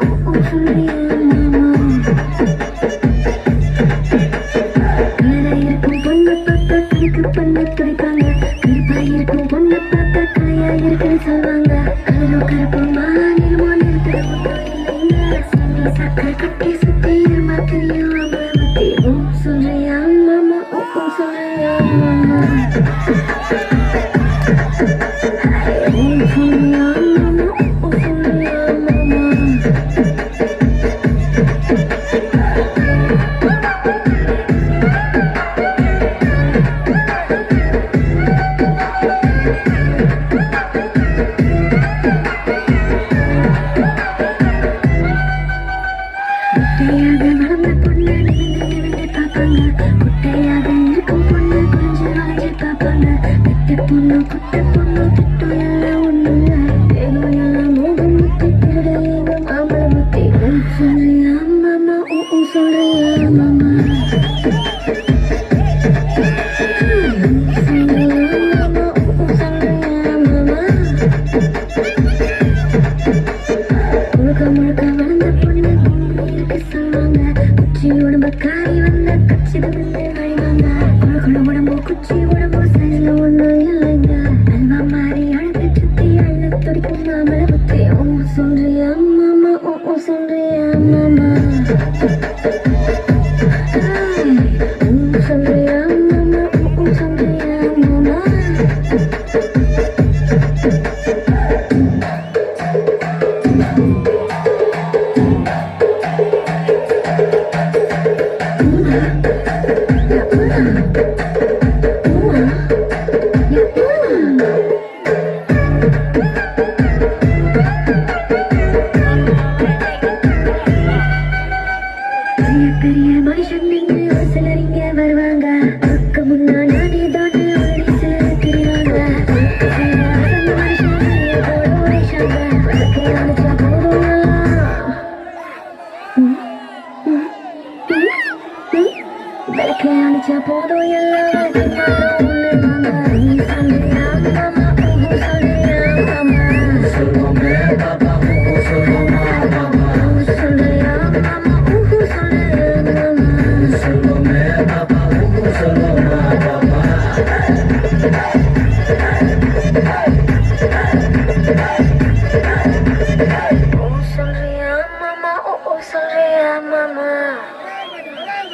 சொல்றியா மாமா கலரா இருக்கும் பொண்ணு பார்த்தா கணக்கு பண்ண துடிப்பாங்க கருப்பா இருக்கும் பொண்ணு பார்த்தா கலையா இருக்குன்னு சொல்வாங்க கலரும் கருப்புமா நிலமோ நிறுத்த இல்லைங்க சக்கரை கட்டி சுத்தி இருமா தெரியும் அவளை பத்தி சொல்றியா மாமா சொல்றியா மாமா சொல்றியா மாமா சொல்றியா மாமா குட்டையாக வளர்ந்த பொண்ணு நிமிர்ந்து பார்ப்பாங்க குட்டையாக இருக்கும் பொண்ணு கொஞ்சம் வளைஞ்சு பார்ப்பாங்க வெட்ட பொண்ணு குட்டை பொண்ணு திட்டம் எல்லாம் ஒண்ணுங்க ஏதோ எல்லாம் மோகம் முத்தி திருட ஏதோ மாமலை முத்தி சொல்றியா மாமா சொல்றியா மாமா சொல்றியா மாமா சொல்றியா மாமா முழுக்க முழுக்க